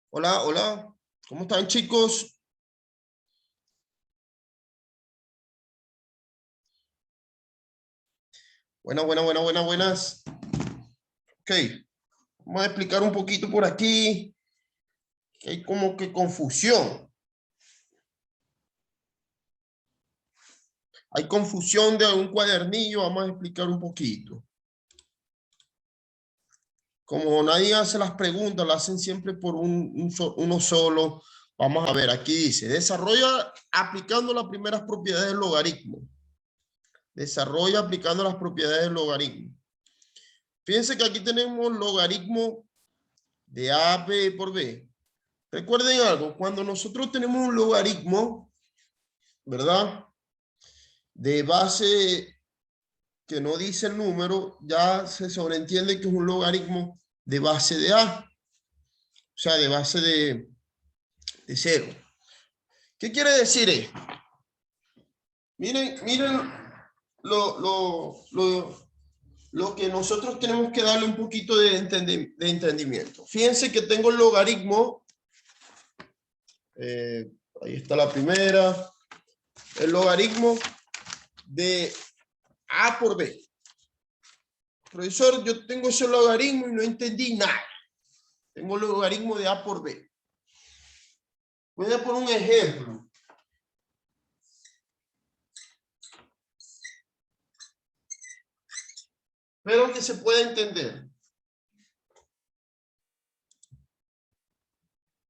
Hola, hola. ¿Cómo están, chicos? Buenas. Ok, vamos a explicar un poquito por aquí. Que hay como que confusión. Hay confusión de un cuadernillo. Vamos a explicar un poquito. Como nadie hace las preguntas, las hacen siempre por uno solo. Vamos a ver, aquí dice, desarrolla aplicando las primeras propiedades del logaritmo. Desarrolla aplicando las propiedades del logaritmo. Fíjense que aquí tenemos logaritmo de AB por B. Recuerden algo, cuando nosotros tenemos un logaritmo, ¿verdad? De base que no dice el número, ya se sobreentiende que es un logaritmo de base de A. O sea, de base de 0. ¿Qué quiere decir esto? Miren lo que nosotros tenemos que darle un poquito de entendimiento. Fíjense que tengo el logaritmo, ahí está la primera, el logaritmo de A por B. Profesor, yo tengo ese logaritmo y no entendí nada. Tengo el logaritmo de A por B. Voy a poner un ejemplo. Espero que se pueda entender.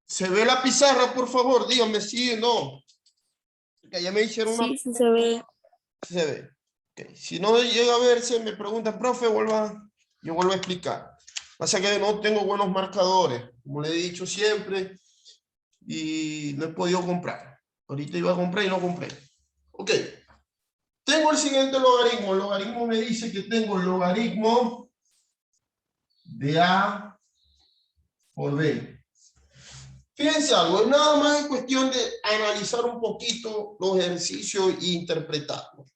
¿Se ve la pizarra, por favor? Díganme sí o no. Que ya me hicieron una... Sí, sí se ve. Se ve. Okay. Si no llega a verse, me pregunta, profe, yo vuelvo a explicar. Pasa que no tengo buenos marcadores, como le he dicho siempre, y no he podido comprar. Ahorita iba a comprar y no compré. Ok. Tengo el siguiente logaritmo. El logaritmo me dice que tengo el logaritmo de A por B. Fíjense algo, es nada más en cuestión de analizar un poquito los ejercicios e interpretarlos.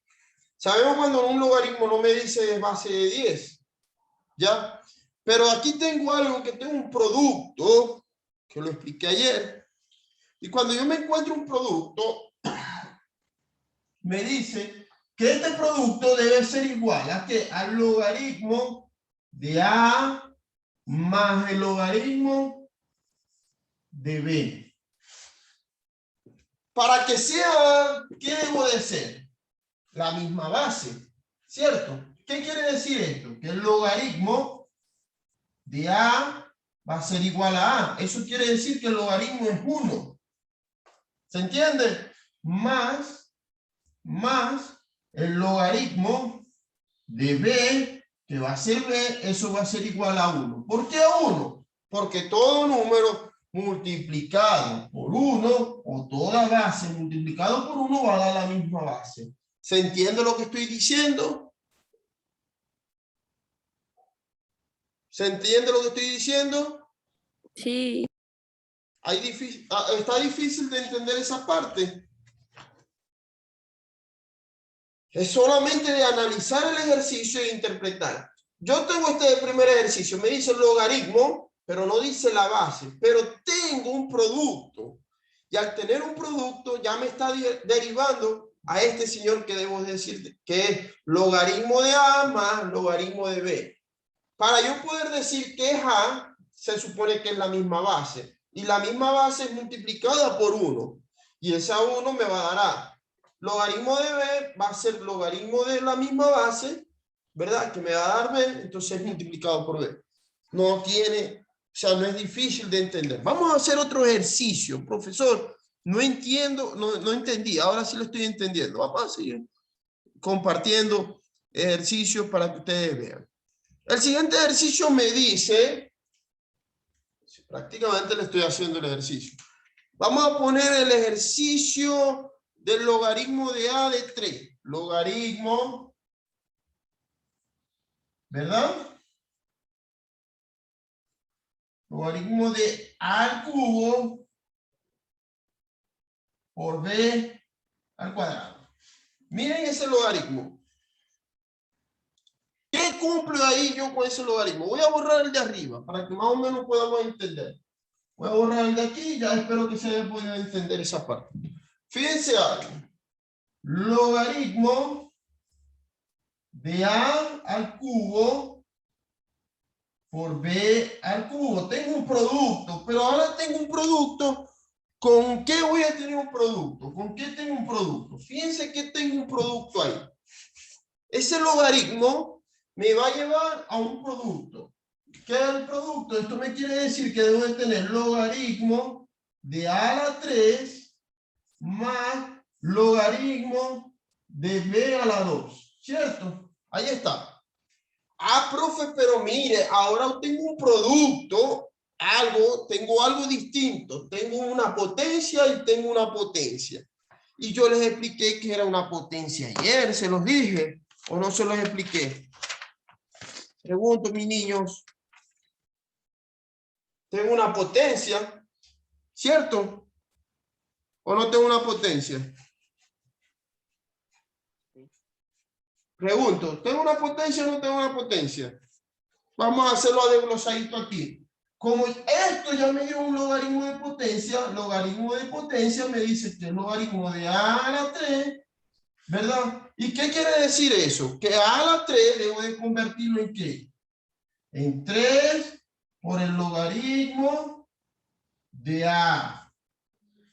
Sabemos cuando un logaritmo no me dice base de 10, ¿ya? Pero aquí tengo algo que tengo un producto, que lo expliqué ayer, y cuando yo me encuentro un producto, me dice que este producto debe ser igual a que al logaritmo de A más el logaritmo de B. Para que sea, ¿qué debo de ser? La misma base, ¿cierto? ¿Qué quiere decir esto? Que el logaritmo de A va a ser igual a A. Eso quiere decir que el logaritmo es 1. ¿Se entiende? Más el logaritmo de B, que va a ser B, eso va a ser igual a 1. ¿Por qué a 1? Porque todo número multiplicado por 1 o toda base multiplicado por 1 va a dar la misma base. ¿Se entiende lo que estoy diciendo? ¿Se entiende lo que estoy diciendo? Sí. Está difícil de entender esa parte. Es solamente de analizar el ejercicio e interpretar. Yo tengo este primer ejercicio, me dice el logaritmo, pero no dice la base, pero tengo un producto. Y al tener un producto ya me está derivando a este señor que debo decir que es logaritmo de A más logaritmo de B. Para yo poder decir que es A, se supone que es la misma base. Y la misma base es multiplicada por 1. Y esa 1 me va a dar A. Logaritmo de B va a ser logaritmo de la misma base, ¿verdad? Que me va a dar B, entonces es multiplicado por B. No tiene, o sea, no es difícil de entender. Vamos a hacer otro ejercicio, profesor. No entiendo, no entendí, ahora sí lo estoy entendiendo. Vamos a seguir compartiendo ejercicios para que ustedes vean. El siguiente ejercicio me dice, prácticamente le estoy haciendo el ejercicio. Vamos a poner el ejercicio del logaritmo de A de 3. Logaritmo, ¿verdad? Logaritmo de A al cubo por B al cuadrado. Miren ese logaritmo. cumplo ahí yo con ese logaritmo? Voy a borrar el de arriba para que más o menos podamos entender. Voy a borrar el de aquí y ya espero que se haya podido entender esa parte. Fíjense algo. Logaritmo de A al cubo por B al cubo. Tengo un producto, pero ahora tengo un producto. ¿Con qué voy a tener un producto? ¿Con qué tengo un producto? Fíjense que tengo un producto ahí. Ese logaritmo me va a llevar a un producto. ¿Qué es el producto? Esto me quiere decir que debo de tener logaritmo de A a la 3 más logaritmo de B a la 2. ¿Cierto? Ahí está. Ah, profe, pero mire, ahora tengo un producto, tengo algo distinto. Tengo una potencia y tengo una potencia. Y yo les expliqué que era una potencia ayer, se los dije, o no se los expliqué. Pregunto, mis niños. Tengo una potencia, ¿cierto? ¿O no tengo una potencia? Pregunto, ¿tengo una potencia o no tengo una potencia? Vamos a hacerlo a desglosadito aquí. Como esto ya me dio un logaritmo de potencia me dice que el logaritmo de A a la 3, ¿verdad? ¿Y qué quiere decir eso? Que A a la 3 debo de convertirlo en ¿qué? En 3 por el logaritmo de A,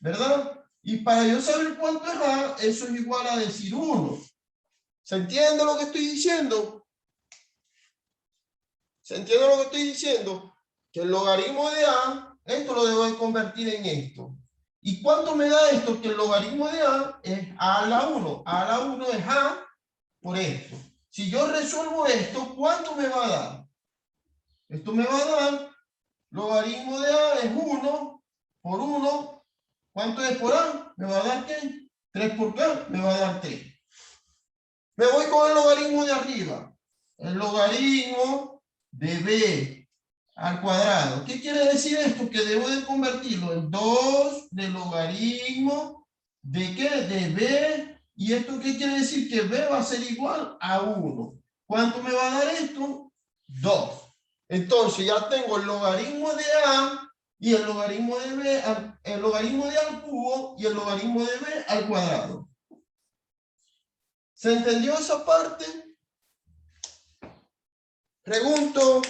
¿verdad? Y para yo saber cuánto es A, eso es igual a decir 1. ¿Se entiende lo que estoy diciendo? ¿Se entiende lo que estoy diciendo? Que el logaritmo de A, esto lo debo de convertir en esto. ¿Y cuánto me da esto? Que el logaritmo de A es A a la 1. A a la 1 es A por esto. Si yo resuelvo esto, ¿cuánto me va a dar? Esto me va a dar, logaritmo de A es 1 por 1. ¿Cuánto es por A? ¿Me va a dar qué? 3 por K, me va a dar 3. Me voy con el logaritmo de arriba. El logaritmo de B al cuadrado. ¿Qué quiere decir esto? Que debo de convertirlo en 2 de logaritmo de ¿qué? De B. ¿Y esto qué quiere decir? Que B va a ser igual a 1. ¿Cuánto me va a dar esto? 2. Entonces ya tengo el logaritmo de A y el logaritmo de B, el logaritmo de A al cubo y el logaritmo de B al cuadrado. ¿Se entendió esa parte? Pregunto,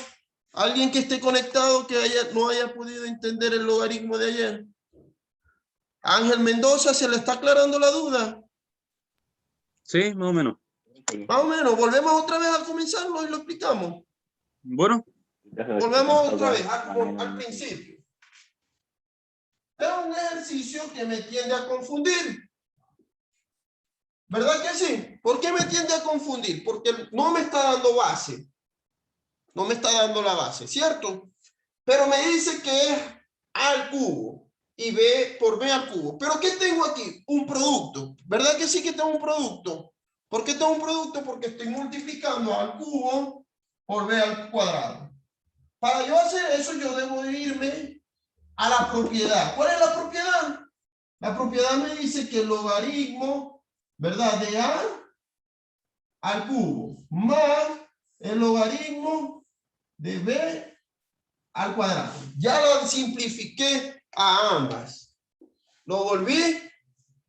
¿alguien que esté conectado que no haya podido entender el logaritmo de ayer? Ángel Mendoza, ¿se le está aclarando la duda? Sí, más o menos. Más o menos, volvemos otra vez a comenzarlo y lo explicamos. Bueno. Volvemos otra vez al principio. Es un ejercicio que me tiende a confundir. ¿Verdad que sí? ¿Por qué me tiende a confundir? Porque no me está dando base. No me está dando la base, ¿cierto? Pero me dice que es A al cubo y B por B al cubo. ¿Pero qué tengo aquí? Un producto. ¿Verdad que sí que tengo un producto? ¿Por qué tengo un producto? Porque estoy multiplicando A al cubo por B al cuadrado. Para yo hacer eso, yo debo irme a la propiedad. ¿Cuál es la propiedad? La propiedad me dice que el logaritmo, ¿verdad? De A al cubo más el logaritmo de B al cuadrado. Ya lo simplifiqué a ambas. Lo volví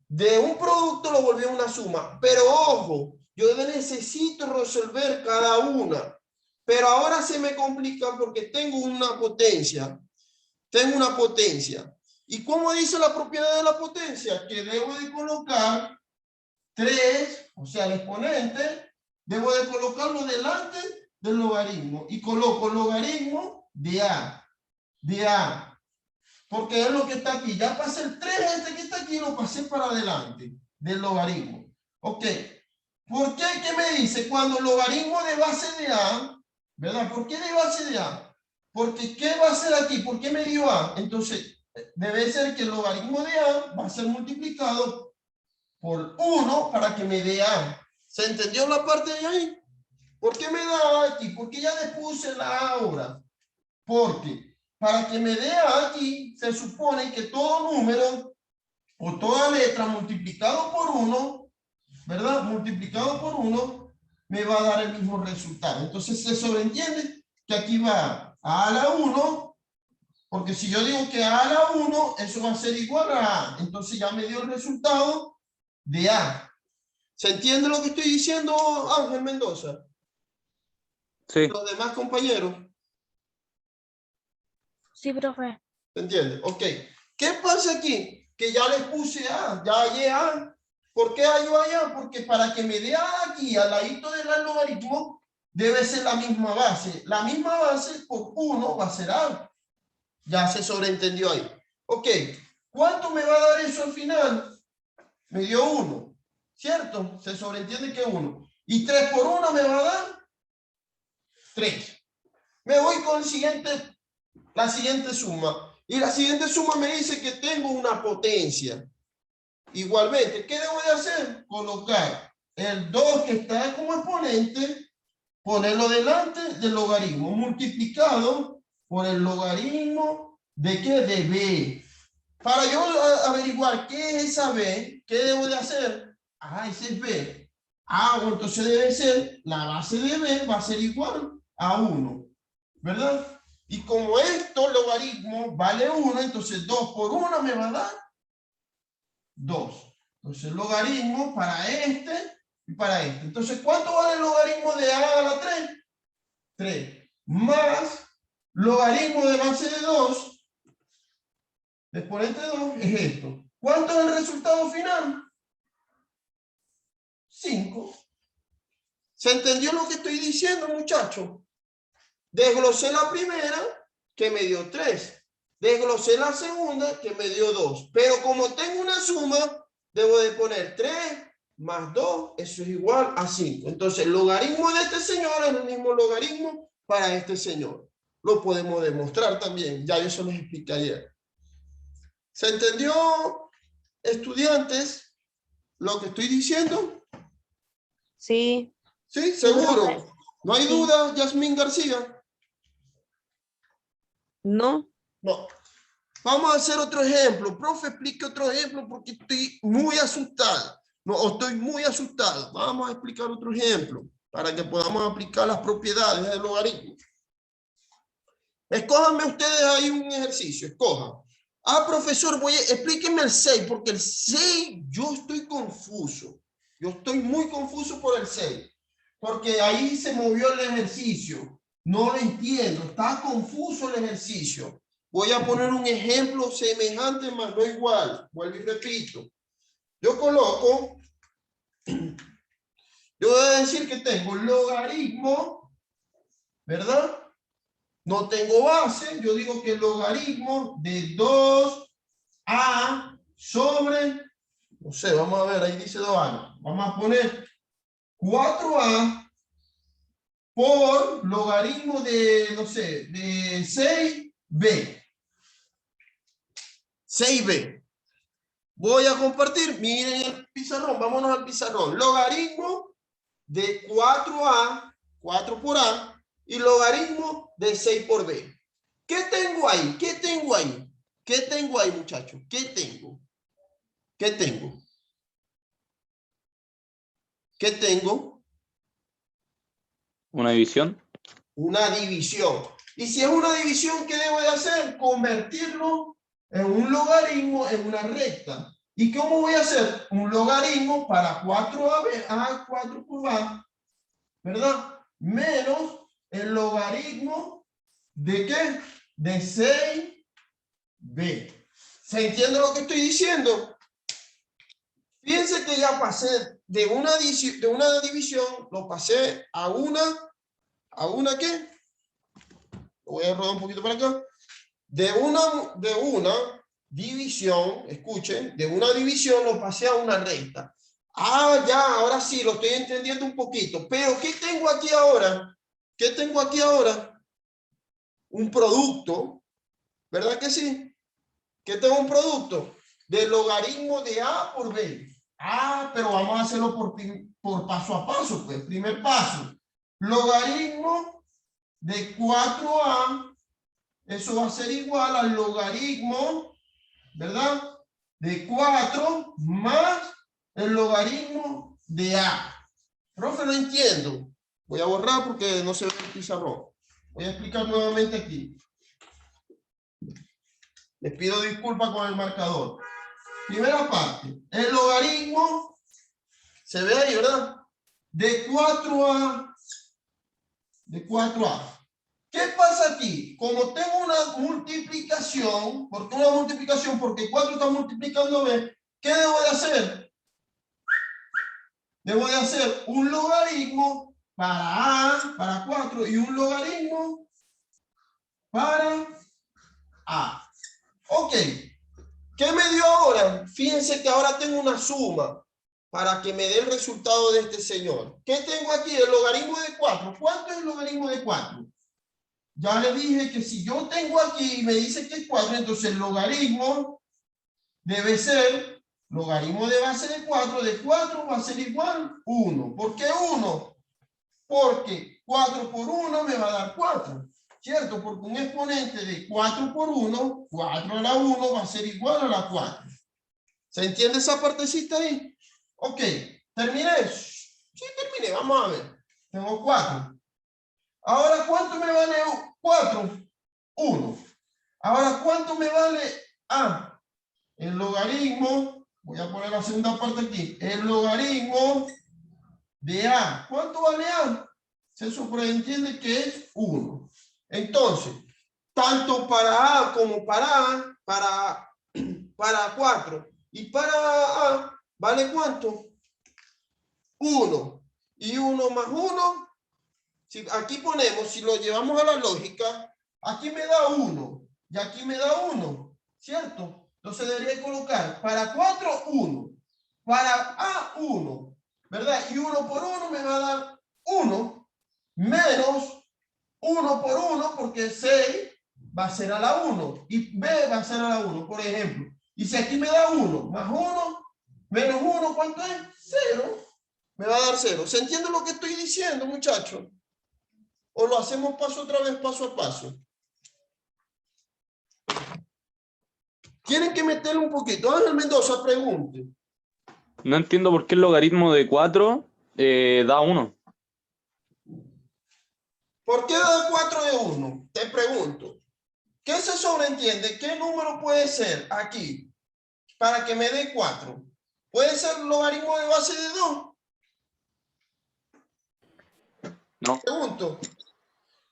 de un producto, lo volví a una suma. Pero ojo, yo necesito resolver cada una. Pero ahora se me complica porque tengo una potencia. Tengo una potencia. ¿Y cómo dice la propiedad de la potencia? Que debo de colocar 3, o sea, el exponente, debo de colocarlo delante del logaritmo. Y coloco logaritmo de A, porque es lo que está aquí. Ya pasé el 3, este que está aquí, lo pasé para adelante del logaritmo. Ok. ¿Por qué? ¿Qué me dice? Cuando el logaritmo de base de A, ¿verdad? ¿Por qué de base de A? Porque ¿qué va a ser aquí? ¿Por qué me dio A? Entonces, debe ser que el logaritmo de A va a ser multiplicado por 1 para que me dé A. ¿Se entendió la parte de ahí? ¿Por qué me da A aquí? Porque ya le puse la A ahora. Porque para que me dé A aquí, se supone que todo número o toda letra multiplicado por 1, ¿verdad? Multiplicado por 1 me va a dar el mismo resultado. Entonces se sobreentiende que aquí va a la 1, porque si yo digo que a la 1, eso va a ser igual a A. Entonces ya me dio el resultado de A. ¿Se entiende lo que estoy diciendo, Ángel Mendoza? Sí, Los demás compañeros. Sí, profe. ¿Se entiende? Ok. ¿Qué pasa aquí? Que ya les puse A, ya hallé A. ¿Por qué hallo allá? Porque para que me dé A aquí, al ladito del logaritmo, debe ser la misma base. La misma base por 1 va a ser A. Ya se sobreentendió ahí. Ok. ¿Cuánto me va a dar eso al final? Me dio 1. ¿Cierto? Se sobreentiende que 1. ¿Y 3 por 1 me va a dar? 3. Me voy con la siguiente suma. Y la siguiente suma me dice que tengo una potencia. Igualmente, ¿qué debo de hacer? Colocar el 2 que está como exponente, ponerlo delante del logaritmo, multiplicado por el logaritmo ¿de qué? De B. Para yo averiguar qué es esa B, ¿qué debo de hacer? Ah, ese es B. Ah, bueno, entonces debe ser, la base de B va a ser igual a 1, ¿verdad? Y como esto, logaritmo, vale 1, entonces 2 por 1 me va a dar 2. Entonces, el logaritmo para este y para este. Entonces, ¿cuánto vale el logaritmo de A a la 3? 3. Más logaritmo de base de 2, de exponente de 2, es esto. ¿Cuánto es el resultado final? 5. ¿Se entendió lo que estoy diciendo, muchachos? Desglosé la primera, que me dio 3. Desglosé la segunda, que me dio 2. Pero como tengo una suma, debo de poner 3 más 2, eso es igual a 5. Entonces, el logaritmo de este señor es el mismo logaritmo para este señor. Lo podemos demostrar también. Ya yo se los expliqué ayer. ¿Se entendió, estudiantes, lo que estoy diciendo? Sí. ¿Sí? Sí, profe. ¿Seguro? ¿No hay Sí. duda, Yasmín García? No. No. Vamos a hacer otro ejemplo. Profe, explique otro ejemplo porque estoy muy asustado. No, estoy muy asustado. Vamos a explicar otro ejemplo para que podamos aplicar las propiedades del logaritmo. Escójanme ustedes ahí un ejercicio. Escojan. Ah, profesor, explíquenme el 6 porque el 6 yo estoy confuso. Yo estoy muy confuso por el 6 porque ahí se movió el ejercicio. No lo entiendo. Está confuso el ejercicio. Voy a poner un ejemplo semejante, más no igual. Vuelvo y repito. Yo coloco, yo voy a decir que tengo logaritmo, ¿verdad? No tengo base, yo digo que el logaritmo de 2a sobre, no sé, vamos a ver, ahí dice 2a. Vamos a poner 4a por logaritmo de, no sé, de 6b. 6b. Voy a compartir, miren el pizarrón, vámonos al pizarrón. Logaritmo de 4a, 4 por a, y logaritmo de 6 por b. ¿Qué tengo ahí? ¿Qué tengo ahí? ¿Qué tengo ahí, muchachos? ¿Qué tengo? ¿Qué tengo? ¿Qué tengo? una división. Una división. Y si es una división, ¿qué debo de hacer? Convertirlo en un logaritmo en una recta. ¿Y cómo voy a hacer? Un logaritmo para 4a, 4 por a, ¿verdad? Menos el logaritmo ¿de qué? De 6b. ¿Se entiende lo que estoy diciendo? Fíjense que ya pasé de una división, lo pasé a una ¿qué? Voy a rodar un poquito para acá. De una división, escuchen, de una división lo pasé a una recta. Ah, ya, ahora sí, lo estoy entendiendo un poquito. Pero, ¿qué tengo aquí ahora? ¿Qué tengo aquí ahora? Un producto, ¿verdad que sí? ¿Qué tengo un producto? Del logaritmo de A por B. Ah, pero vamos a hacerlo por paso a paso, pues. Primer paso. Logaritmo de 4A, eso va a ser igual al logaritmo, ¿verdad? De 4 más el logaritmo de A. Profe, no entiendo. Voy a borrar porque no se ve el pizarrón. Voy a explicar nuevamente aquí. Les pido disculpas con el marcador. Primera parte. El logaritmo se ve ahí, ¿verdad? De 4a. De 4a. ¿Qué pasa aquí? Como tengo una multiplicación, ¿por qué una multiplicación? Porque 4 está multiplicando b. ¿Qué debo de hacer? Debo de hacer un logaritmo para a, para 4, y un logaritmo para a. Ok. ¿Qué me dio ahora? Fíjense que ahora tengo una suma para que me dé el resultado de este señor. ¿Qué tengo aquí? El logaritmo de 4. ¿Cuánto es el logaritmo de 4? Ya le dije que si yo tengo aquí y me dice que es 4, entonces el logaritmo debe ser, logaritmo de base de 4 va a ser igual a 1. ¿Por qué 1? Porque 4 por 1 me va a dar 4. ¿Cierto? Porque un exponente de 4 por 1, 4 a la 1 va a ser igual a la 4. ¿Se entiende esa partecita ahí? Ok, ¿terminé? Sí, terminé, vamos a ver. Tengo 4. Ahora, ¿cuánto me vale 4? 1. Ahora, ¿cuánto me vale A? El logaritmo, voy a poner la segunda parte aquí, el logaritmo de A. ¿Cuánto vale A? Se sobreentiende que es 1. Entonces, tanto para A como para 4 y para A, ¿vale cuánto? 1. Y 1 más 1, si aquí ponemos, si lo llevamos a la lógica, aquí me da 1 y aquí me da 1, ¿cierto? Entonces debería colocar para 4, 1, para A, 1, ¿verdad? Y 1 por 1 me va a dar 1, menos 1 por 1, porque 6 va a ser a la 1 y B va a ser a la 1, por ejemplo. Y si aquí me da 1 más 1, menos 1, ¿cuánto es? 0. Me va a dar 0. ¿Se entiende lo que estoy diciendo, muchachos? ¿O lo hacemos paso otra vez, paso a paso? ¿Quieren que meterle un poquito? Ángel Mendoza, pregunte. No entiendo por qué el logaritmo de 4 da 1. ¿Por qué da 4 de 1? Te pregunto. ¿Qué se sobreentiende? ¿Qué número puede ser aquí para que me dé 4? ¿Puede ser logaritmo de base de 2? No. Pregunto.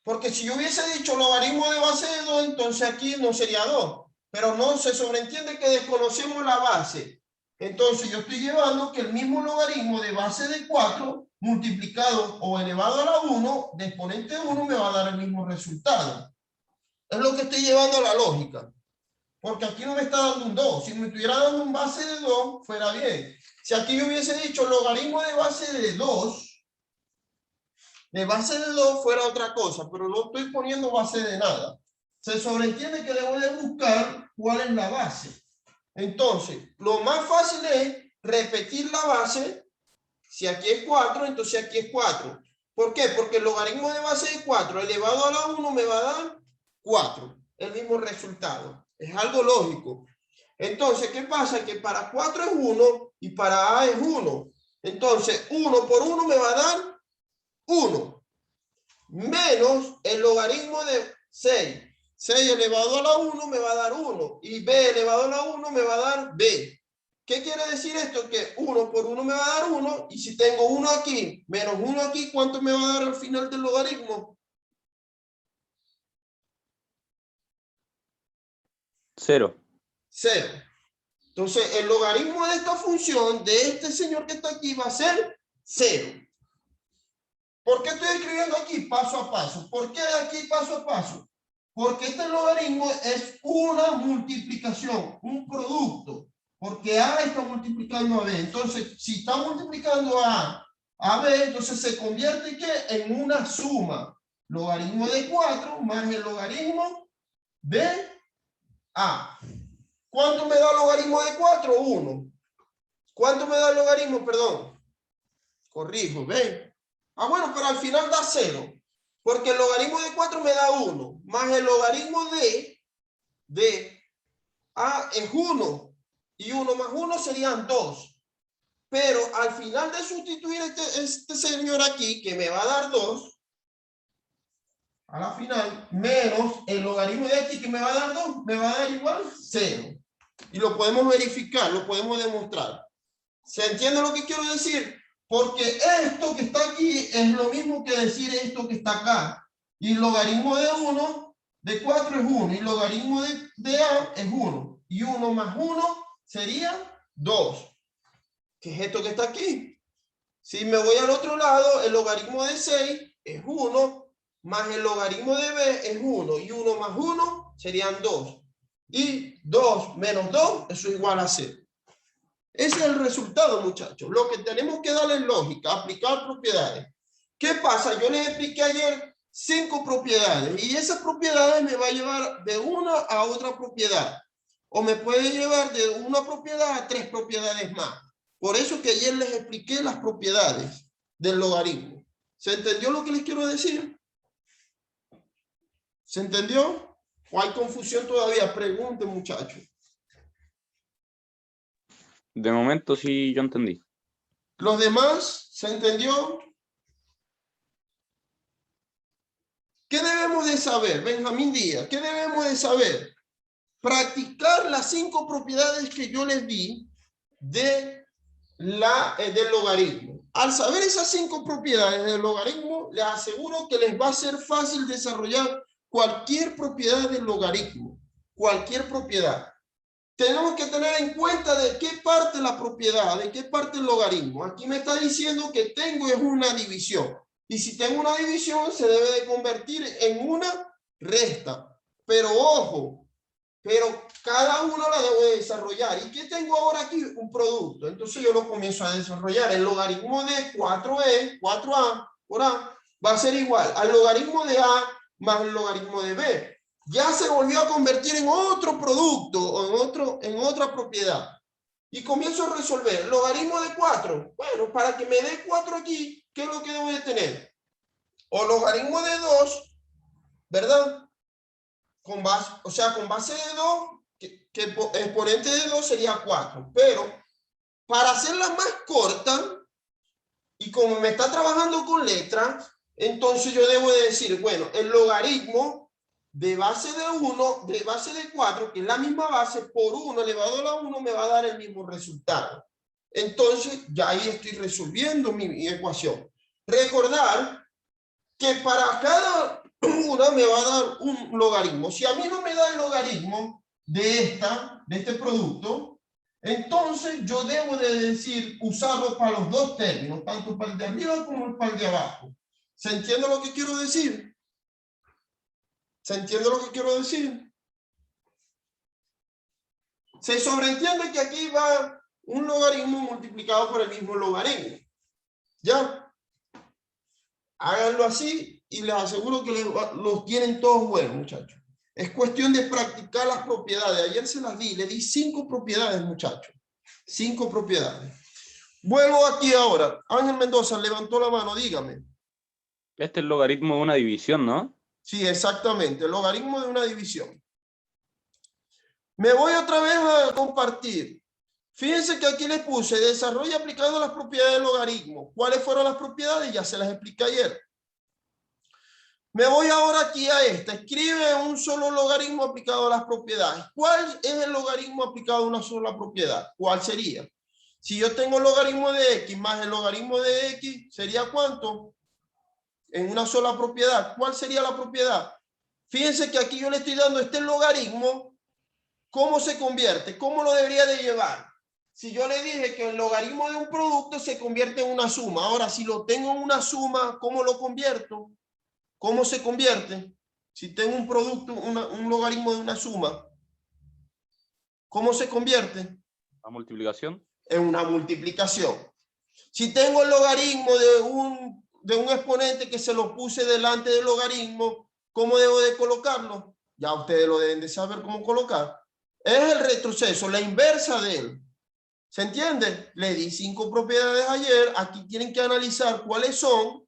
Porque si yo hubiese dicho logaritmo de base de 2, entonces aquí no sería 2. Pero no, se sobreentiende que desconocemos la base. Entonces yo estoy llevando que el mismo logaritmo de base de 4 multiplicado o elevado a la 1 de exponente 1 me va a dar el mismo resultado. Es lo que estoy llevando a la lógica. Porque aquí no me está dando un 2. Si me estuviera dando un base de 2, fuera bien. Si aquí yo hubiese dicho logaritmo de base de 2, de base de 2 fuera otra cosa, pero no estoy poniendo base de nada. Se sobreentiende que debo de buscar cuál es la base. Entonces, lo más fácil es repetir la base. Si aquí es 4, entonces aquí es 4. ¿Por qué? Porque el logaritmo de base de 4 elevado a la 1 me va a dar 4. El mismo resultado. Es algo lógico. Entonces, ¿qué pasa? Que para 4 es 1 y para A es 1. Entonces, 1 por 1 me va a dar 1. Menos el logaritmo de 6. 6 elevado a la 1 me va a dar 1. Y B elevado a la 1 me va a dar B. ¿Qué quiere decir esto? Que 1 por 1 me va a dar 1. Y si tengo 1 aquí, menos 1 aquí, ¿cuánto me va a dar al final del logaritmo? 0. 0. Entonces, el logaritmo de esta función, de este señor que está aquí, va a ser 0. ¿Por qué estoy escribiendo aquí paso a paso? ¿Por qué aquí paso a paso? Porque este logaritmo es una multiplicación, un producto. Porque A está multiplicando a B. Entonces, si está multiplicando a B, entonces se convierte ¿qué? En una suma. Logaritmo de 4 más el logaritmo de A. ¿Cuánto me da el logaritmo de 4? 1. ¿Cuánto me da el logaritmo? Perdón. Corrijo, ¿ven? Bueno, pero al final da 0. Porque el logaritmo de 4 me da 1. Más el logaritmo de A es 1. Y 1 más 1 serían 2. pero al final de sustituir este señor aquí, que me va a dar 2, a la final, menos el logaritmo de x, que me va a dar 2, me va a dar igual 0. Y lo podemos verificar, lo podemos demostrar. ¿Se entiende lo que quiero decir? Porque esto que está aquí es lo mismo que decir esto que está acá. Y logaritmo de 1, de 4 es 1. Y logaritmo de A es 1. Y 1 más 1 sería 2. ¿Qué es esto que está aquí? Si me voy al otro lado, el logaritmo de 6 es 1. Más el logaritmo de B es 1. Y 1 más 1 serían 2. Y 2 menos 2, eso es igual a 0. Ese es el resultado, muchachos. Lo que tenemos que darle es lógica, aplicar propiedades. ¿Qué pasa? Yo les expliqué ayer 5 propiedades y esas propiedades me va a llevar de una a otra propiedad. O me puede llevar de una propiedad a 3 propiedades más. Por eso que ayer les expliqué las propiedades del logaritmo. ¿Se entendió lo que les quiero decir? ¿Se entendió? ¿O hay confusión todavía? Pregunten, muchachos. De momento sí yo entendí. ¿Los demás? ¿Se entendió? ¿Qué debemos de saber? Benjamín Díaz, ¿qué debemos de saber? Practicar las 5 propiedades que yo les di del logaritmo. Al saber esas 5 propiedades del logaritmo, les aseguro que les va a ser fácil desarrollar cualquier propiedad del logaritmo. Cualquier propiedad. Tenemos que tener en cuenta de qué parte la propiedad, de qué parte el logaritmo. Aquí me está diciendo que tengo es una división. Y si tengo una división, se debe de convertir en una resta. Pero ojo, cada uno la debo de desarrollar. ¿Y qué tengo ahora aquí? Un producto. Entonces yo lo comienzo a desarrollar. El logaritmo de 4a por a va a ser igual al logaritmo de a más el logaritmo de b. Ya se volvió a convertir en otro producto o en otra propiedad. Y comienzo a resolver. Logaritmo de 4. Bueno, para que me dé 4 aquí, ¿qué es lo que debo de tener? O logaritmo de 2, ¿verdad? Con base de 2, que exponente de 2 sería 4. Pero para hacerla más corta, y como me está trabajando con letras, entonces yo debo de decir, bueno, el logaritmo de base de 1, de base de 4, que es la misma base, por 1 elevado a la 1 me va a dar el mismo resultado. Entonces, ya ahí estoy resolviendo mi ecuación. Recordar que para cada una me va a dar un logaritmo. Si a mí no me da el logaritmo de este producto, entonces yo debo de decir, usarlo para los dos términos, tanto para el de arriba como para el de abajo. ¿Se entiende lo que quiero decir? ¿Se entiende lo que quiero decir? Se sobreentiende que aquí va un logaritmo multiplicado por el mismo logaritmo. ¿Ya? Háganlo así y les aseguro que los tienen todos buenos, muchachos. Es cuestión de practicar las propiedades. Ayer se las di, le di 5 propiedades, muchachos. 5 propiedades. Vuelvo aquí ahora. Ángel Mendoza levantó la mano, dígame. Este es el logaritmo de una división, ¿no? Sí, exactamente, el logaritmo de una división. Me voy otra vez a compartir. Fíjense que aquí les puse desarrollo aplicando las propiedades del logaritmo. ¿Cuáles fueron las propiedades? Ya se las expliqué ayer. Me voy ahora aquí a esta. Escribe un solo logaritmo aplicado a las propiedades. ¿Cuál es el logaritmo aplicado a una sola propiedad? ¿Cuál sería? Si yo tengo el logaritmo de x más el logaritmo de x, ¿sería cuánto? En una sola propiedad. ¿Cuál sería la propiedad? Fíjense que aquí yo le estoy dando este logaritmo. ¿Cómo se convierte? ¿Cómo lo debería de llevar? Si yo le dije que el logaritmo de un producto se convierte en una suma. Ahora, si lo tengo en una suma, ¿cómo lo convierto? ¿Cómo se convierte? Si tengo un producto, un logaritmo de una suma, ¿cómo se convierte? La multiplicación. En una multiplicación. Si tengo el logaritmo de un exponente que se lo puse delante del logaritmo, ¿cómo debo de colocarlo? Ya ustedes lo deben de saber cómo colocar. Es el retroceso, la inversa de él. ¿Se entiende? Le di 5 propiedades ayer. Aquí tienen que analizar cuáles son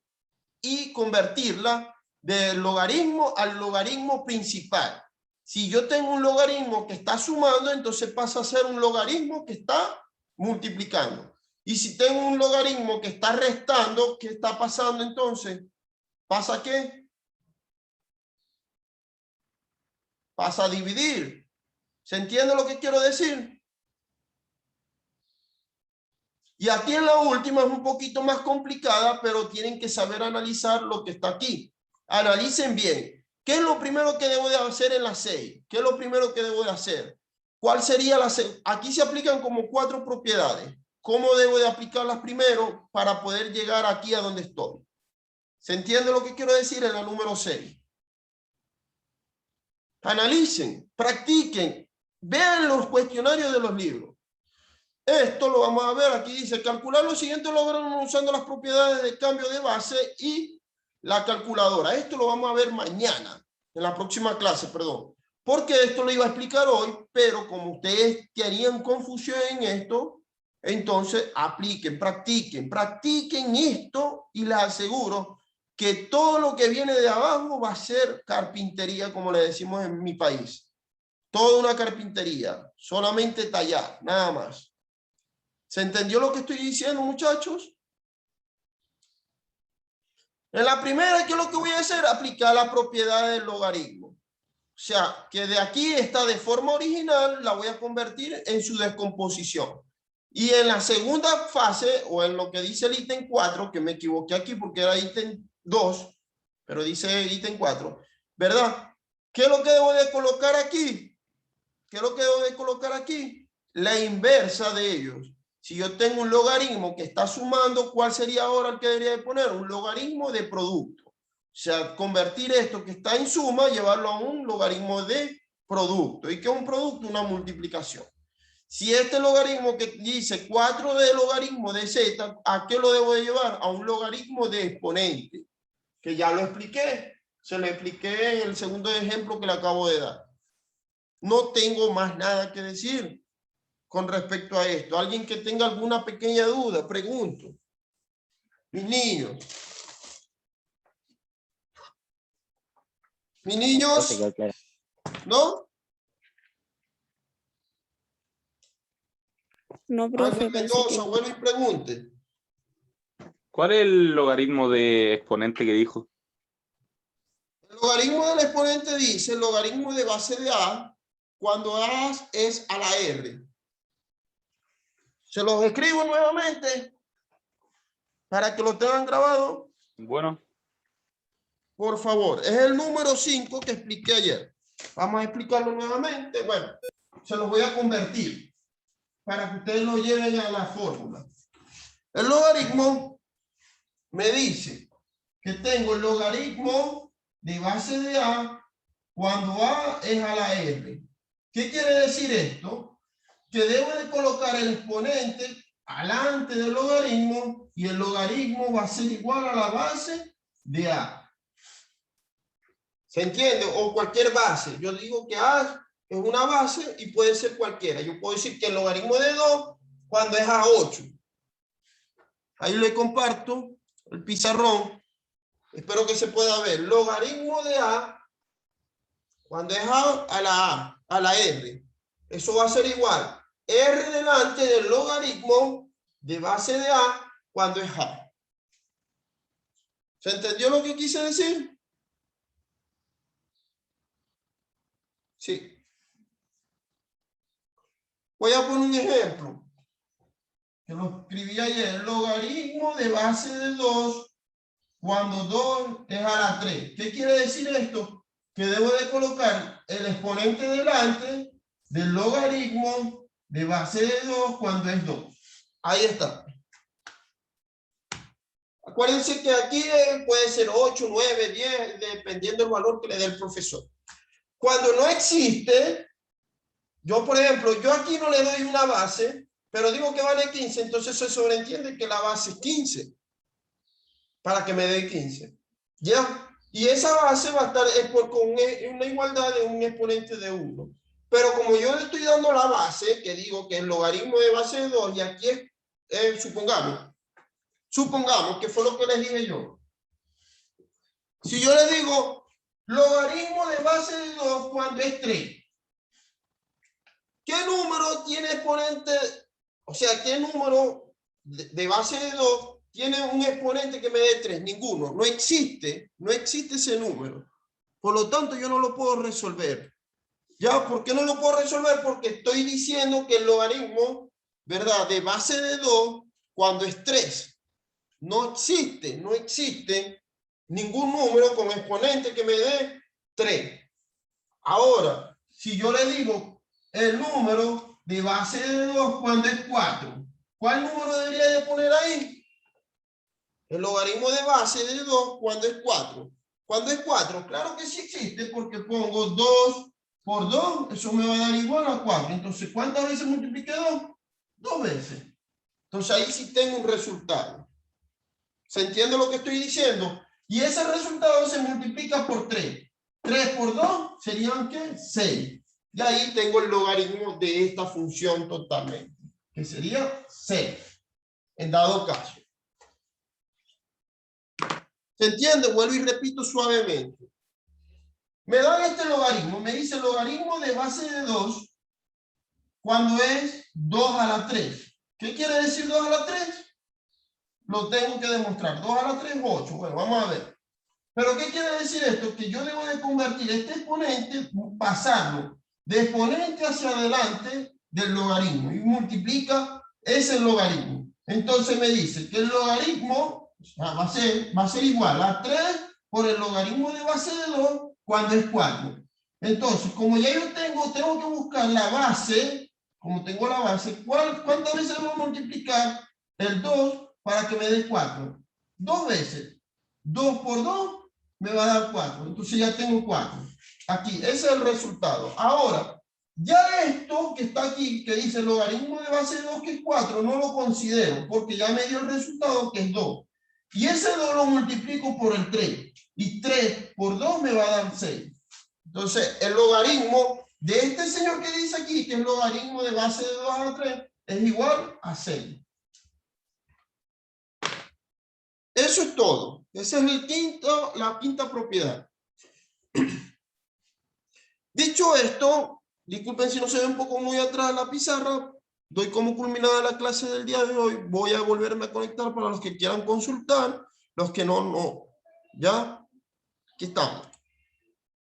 y convertirla del logaritmo al logaritmo principal. Si yo tengo un logaritmo que está sumando, entonces pasa a ser un logaritmo que está multiplicando. Y si tengo un logaritmo que está restando, ¿qué está pasando entonces? ¿Pasa qué? Pasa a dividir. ¿Se entiende lo que quiero decir? Y aquí en la última es un poquito más complicada, pero tienen que saber analizar lo que está aquí. Analicen bien. ¿Qué es lo primero que debo de hacer en la 6? ¿Qué es lo primero que debo de hacer? ¿Cuál sería la 6? Aquí se aplican como 4 propiedades. ¿Cómo debo de aplicarlas primero para poder llegar aquí a donde estoy? ¿Se entiende lo que quiero decir en la número 6? Analicen, practiquen, vean los cuestionarios de los libros. Esto lo vamos a ver, aquí dice, calcular los siguientes logros usando las propiedades de cambio de base y la calculadora. Esto lo vamos a ver mañana, en la próxima clase, perdón. Porque esto lo iba a explicar hoy, pero como ustedes tenían confusión en esto, entonces apliquen, practiquen esto y les aseguro que todo lo que viene de abajo va a ser carpintería, como le decimos en mi país. Toda una carpintería, solamente tallar, nada más. ¿Se entendió lo que estoy diciendo, muchachos? En la primera, ¿qué es lo que voy a hacer? Aplicar la propiedad del logaritmo. O sea, que de aquí está de forma original, la voy a convertir en su descomposición. Y en la segunda fase, o en lo que dice el ítem 4, que me equivoqué aquí porque era ítem 2, pero dice ítem 4, ¿verdad? ¿Qué es lo que debo de colocar aquí? ¿Qué es lo que debo de colocar aquí? La inversa de ellos. Si yo tengo un logaritmo que está sumando, ¿cuál sería ahora el que debería de poner? Un logaritmo de producto. O sea, convertir esto que está en suma, llevarlo a un logaritmo de producto. ¿Y qué es un producto? Una multiplicación. Si este logaritmo que dice 4 de logaritmo de z, ¿a qué lo debo de llevar? A un logaritmo de exponente, que ya lo expliqué. Se lo expliqué en el segundo ejemplo que le acabo de dar. No tengo más nada que decir con respecto a esto. Alguien que tenga alguna pequeña duda, pregunto. Mis niños. Mis niños. ¿No? No, profe, pensé Mendoza, bueno, y pregunte. ¿Cuál es el logaritmo de exponente que dijo? El logaritmo del exponente dice el logaritmo de base de A cuando A es a la R. Se los escribo nuevamente para que lo tengan grabado. Bueno, Por favor, es el número 5 que expliqué ayer. Vamos a explicarlo nuevamente. Bueno, se los voy a convertir para que ustedes lo lleven a la fórmula. El logaritmo me dice que tengo el logaritmo de base de A cuando A es a la R. ¿Qué quiere decir esto? Que debo de colocar el exponente alante del logaritmo y el logaritmo va a ser igual a la base de A. ¿Se entiende? O cualquier base. Yo digo que A es una base y puede ser cualquiera. Yo puedo decir que el logaritmo de 2 cuando es a 8. Ahí le comparto el pizarrón. Espero que se pueda ver. Logaritmo de A cuando es a la R. Eso va a ser igual. R delante del logaritmo de base de A cuando es A. ¿Se entendió lo que quise decir? Sí. Voy a poner un ejemplo. Que lo escribí ayer. El logaritmo de base de 2 cuando 2 es a la 3. ¿Qué quiere decir esto? Que debo de colocar el exponente delante del logaritmo de base de 2 cuando es 2. Ahí está. Acuérdense que aquí puede ser 8, 9, 10, dependiendo del valor que le dé el profesor. Cuando no existe, yo por ejemplo, yo aquí no le doy una base, pero digo que vale 15, entonces se sobreentiende que la base es 15. Para que me dé 15. ¿Ya? Y esa base va a estar con una igualdad de un exponente de 1. Pero como yo le estoy dando la base, que digo que el logaritmo de base de 2, y aquí es, supongamos que fue lo que les dije yo. Si yo le digo logaritmo de base de 2 cuando es 3, ¿qué número tiene exponente? O sea, ¿qué número de base de 2 tiene un exponente que me dé 3. Ninguno. No existe ese número. Por lo tanto, yo no lo puedo resolver. ¿Ya? ¿Por qué no lo puedo resolver? Porque estoy diciendo que el logaritmo, ¿verdad?, de base de 2, cuando es 3, no existe ningún número con exponente que me dé 3. Ahora, si yo le digo el número de base de 2 cuando es 4, ¿cuál número debería de poner ahí? El logaritmo de base de 2 cuando es 4. Cuando es 4, claro que sí existe porque pongo 2 por 2, eso me va a dar igual a 4. Entonces, ¿cuántas veces multipliqué 2? 2 veces. Entonces, ahí sí tengo un resultado. ¿Se entiende lo que estoy diciendo? Y ese resultado se multiplica por 3. 3 por 2 serían, ¿qué? 6. Y ahí tengo el logaritmo de esta función totalmente, que sería 6, en dado caso. ¿Se entiende? Vuelvo y repito suavemente. Me dan este logaritmo, me dice logaritmo de base de 2 cuando es 2 a la 3. ¿Qué quiere decir 2 a la 3? Lo tengo que demostrar. 2 a la 3, 8. Bueno, vamos a ver. ¿Pero qué quiere decir esto? Que yo debo de convertir este exponente, pasarlo de exponente hacia adelante del logaritmo y multiplica ese logaritmo. Entonces me dice que el logaritmo va a ser igual a 3 por el logaritmo de base de 2 cuando es 4. Entonces, como ya yo tengo que buscar la base, como tengo la base, ¿cuántas veces debo multiplicar el 2 para que me dé 4? 2 veces. 2 por 2 me va a dar 4. Entonces ya tengo 4. Aquí, ese es el resultado. Ahora, ya esto que está aquí, que dice logaritmo de base de 2, que es 4, no lo considero, porque ya me dio el resultado, que es 2. Y ese 2 lo multiplico por el 3. Y 3 por 2 me va a dar 6. Entonces, el logaritmo de este señor que dice aquí, que es logaritmo de base de 2 a la 3, es igual a 6. Eso es todo. Esa es la quinta propiedad. Dicho esto, disculpen si no se ve un poco muy atrás la pizarra, doy como culminada la clase del día de hoy. Voy a volverme a conectar para los que quieran consultar, los que no. ¿Ya? Aquí estamos.